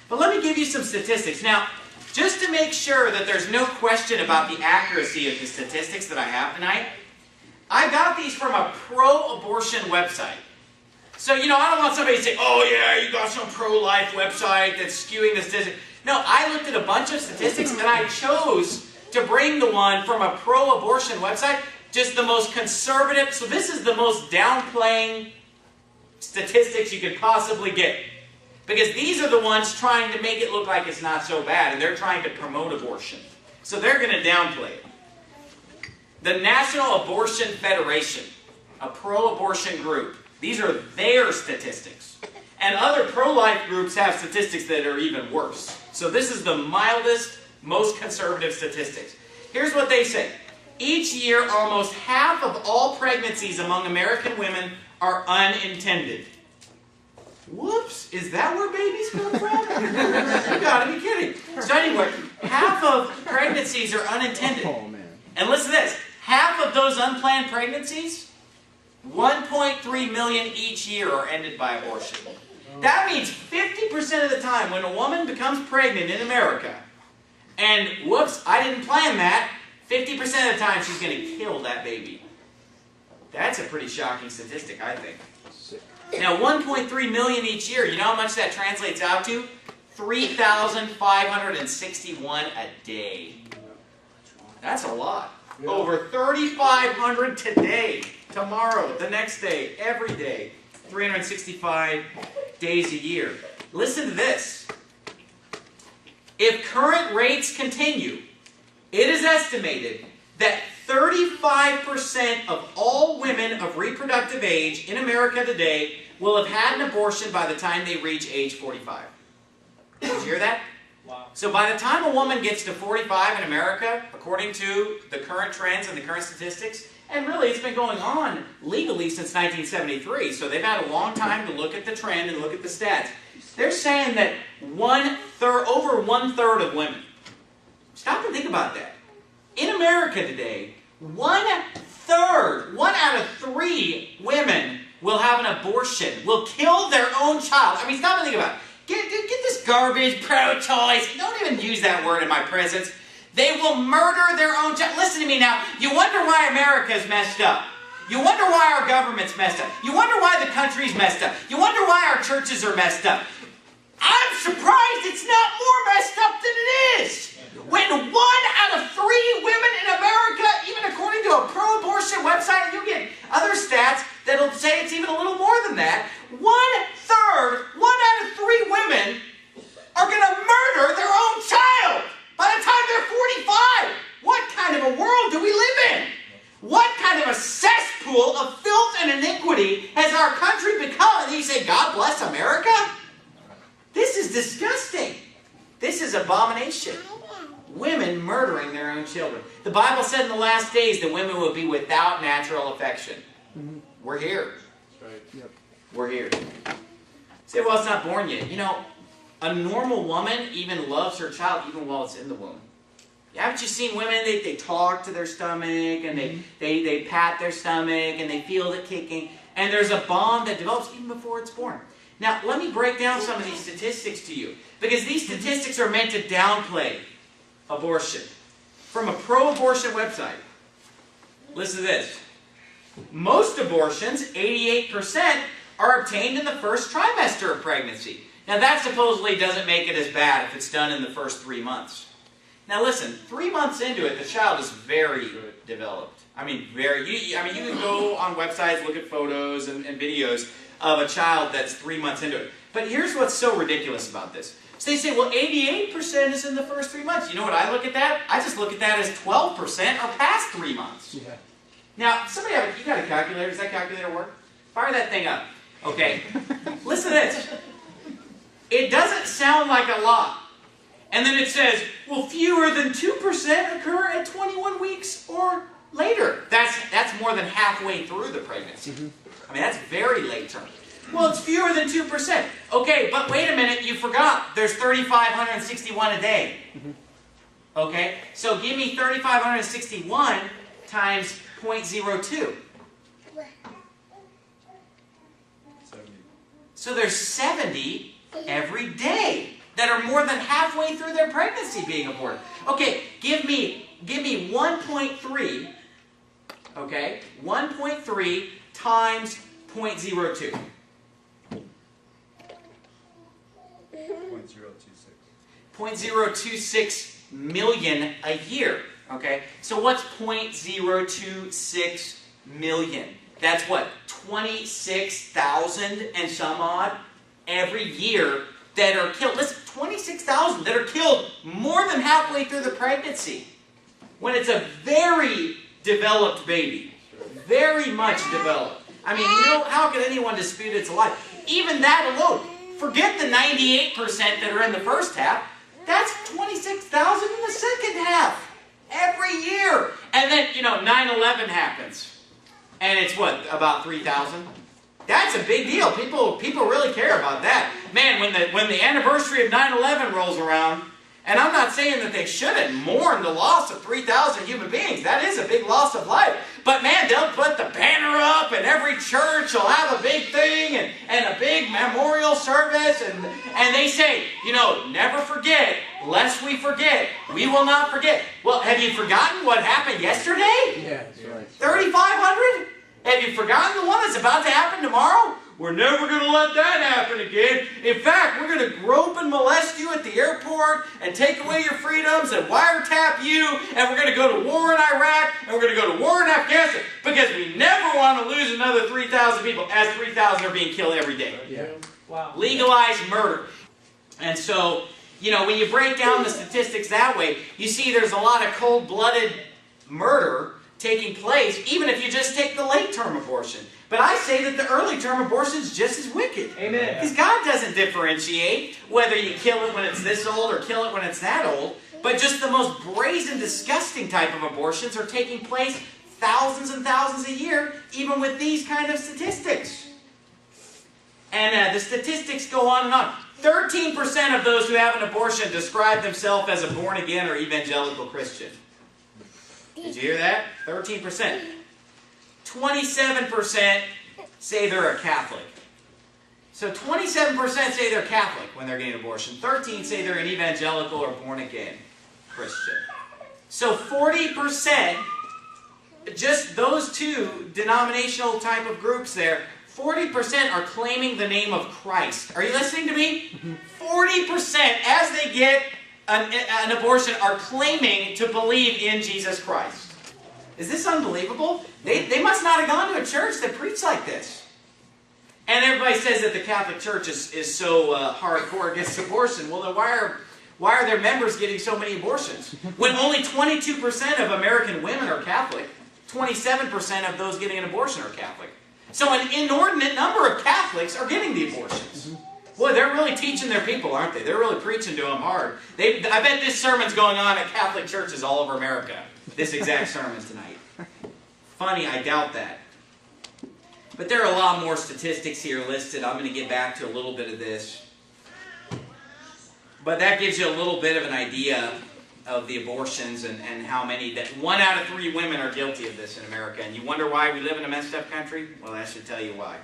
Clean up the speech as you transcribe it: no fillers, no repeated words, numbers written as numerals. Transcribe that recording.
But let me give you some statistics. Now, just to make sure that there's no question about the accuracy of the statistics that I have tonight, I got these from a pro-abortion website. So, I don't want somebody to say, oh yeah, you got some pro-life website that's skewing the statistics. No, I looked at a bunch of statistics and I chose to bring the one from a pro-abortion website, just the most conservative. So this is the most downplaying statistics you could possibly get. Because these are the ones trying to make it look like it's not so bad, and they're trying to promote abortion. So they're going to downplay it. The National Abortion Federation, a pro-abortion group, these are their statistics. And other pro-life groups have statistics that are even worse. So this is the mildest, most conservative statistics. Here's what they say. Each year, almost half of all pregnancies among American women are unintended. Whoops, is that where babies come from? You gotta be kidding. So anyway, half of pregnancies are unintended. Oh, man. And listen to this. Half of those unplanned pregnancies, 1.3 million each year, are ended by abortion. That means 50% of the time when a woman becomes pregnant in America, and whoops, I didn't plan that, 50% of the time she's going to kill that baby. That's a pretty shocking statistic, I think. Now, 1.3 million each year, you know how much that translates out to? 3,561 a day. That's a lot. Yeah. Over 3,500 today, tomorrow, the next day, every day. 365 days a year. Listen to this. If current rates continue, it is estimated that 35% of all women of reproductive age in America today will have had an abortion by the time they reach age 45. Did you hear that? Wow. So by the time a woman gets to 45 in America, according to the current trends and the current statistics, and really it's been going on legally since 1973, so they've had a long time to look at the trend and look at the stats. They're saying that over one-third of women, stop and think about that. In America today, 1/3, 1 out of 3 women will have an abortion, will kill their own child. I mean, stop and think about it. Get this garbage, pro-choice. Don't even use that word in my presence. They will murder their own child. Listen to me now. You wonder why America's messed up. You wonder why our government's messed up. You wonder why the country's messed up. You wonder why our churches are messed up. I'm surprised it's not more messed up than it is. When 1 out of 3 women in America, even according to a pro-abortion website, you get other stats that'll say it's even a little more than that, 1/3, 1 out of 3 women are going to murder their own child by the time they're 45. What kind of a world do we live in? What kind of a cesspool of filth and iniquity has our country become? And you say, God bless America? This is disgusting. This is abomination. Women murdering their own children. The Bible said in the last days that women will be without natural affection. We're here. That's right. Yep. We're here. Say, well, it's not born yet. You know, a normal woman even loves her child even while it's in the womb. Haven't you seen women, they talk to their stomach, and they pat their stomach, and they feel it kicking, and there's a bond that develops even before it's born. Now, let me break down some of these statistics to you, because these statistics are meant to downplay abortion. From a pro-abortion website. Listen to this. Most abortions, 88%, are obtained in the first trimester of pregnancy. Now, that supposedly doesn't make it as bad if it's done in the first 3 months. Now listen, 3 months into it, the child is very developed. I mean, you can go on websites, look at photos and videos of a child that's 3 months into it. But here's what's so ridiculous about this. So they say, well, 88% is in the first 3 months. You know what I look at that? I just look at that as 12% or past 3 months. Yeah. Now, somebody you got a calculator? Does that calculator work? Fire that thing up. Okay. Listen to this. It doesn't sound like a lot. And then it says, well, fewer than 2% occur at 21 weeks or later. That's more than halfway through the pregnancy. I mean, that's very late term. Well, it's fewer than 2%. Okay, but wait a minute, you forgot. There's 3,561 a day. Okay, so give me 3,561 times 0.02. So there's 70 every day that are are more than halfway through their pregnancy being aborted. Okay, give me 1.3, okay, 1.3 times 0.02. 0.026 million a year. Okay, so what's 0.026 million? That's what, 26,000 and some odd every year that are killed. Listen, 26,000 that are killed more than halfway through the pregnancy. When it's a very developed baby. Very much developed. I mean, how can anyone dispute it's alive? Even that alone. Forget the 98% that are in the first half. That's 26,000 in the second half. Every year. And then, 9/11 happens. And it's what, about 3,000? That's a big deal. People really care about that. Man, when the anniversary of 9/11 rolls around, and I'm not saying that they shouldn't mourn the loss of 3,000 human beings. That is a big loss of life. But man, they'll put the banner up, and every church will have a big thing, and a big memorial service, and they say, never forget, lest we forget. We will not forget. Well, have you forgotten what happened yesterday? Yeah, that's right. 3,500? Have you forgotten the one that's about to happen tomorrow? We're never going to let that happen again. In fact, we're going to grope and molest you at the airport and take away your freedoms and wiretap you, and we're going to go to war in Iraq, and we're going to go to war in Afghanistan, because we never want to lose another 3,000 people, as 3,000 are being killed every day. Yeah. Wow. Legalized murder. And so, when you break down the statistics that way, you see there's a lot of cold-blooded murder taking place, even if you just take the late-term abortion. But I say that the early-term abortion is just as wicked. Amen. Because God doesn't differentiate whether you kill it when it's this old or kill it when it's that old. But just the most brazen, disgusting type of abortions are taking place thousands and thousands a year, even with these kind of statistics. And the statistics go on and on. 13% of those who have an abortion describe themselves as a born-again or evangelical Christian. Did you hear that? 13%. 27% say they're a Catholic. So 27% say they're Catholic when they're getting an abortion. 13% say they're an evangelical or born-again Christian. So 40%, just those two denominational type of groups there, 40% are claiming the name of Christ. Are you listening to me? 40% as they get an abortion are claiming to believe in Jesus Christ. Is this unbelievable? They must not have gone to a church that preached like this. And everybody says that the Catholic Church is so hardcore against abortion. Well, then why are their members getting so many abortions? When only 22% of American women are Catholic, 27% of those getting an abortion are Catholic. So an inordinate number of Catholics are getting the abortions. Boy, they're really teaching their people, aren't they? They're really preaching to them hard. I bet this sermon's going on at Catholic churches all over America. This exact sermon tonight. Funny, I doubt that. But there are a lot more statistics here listed. I'm going to get back to a little bit of this. But that gives you a little bit of an idea of the abortions and how many, that 1 out of 3 women are guilty of this in America. And you wonder why we live in a messed up country? Well, that should tell you why.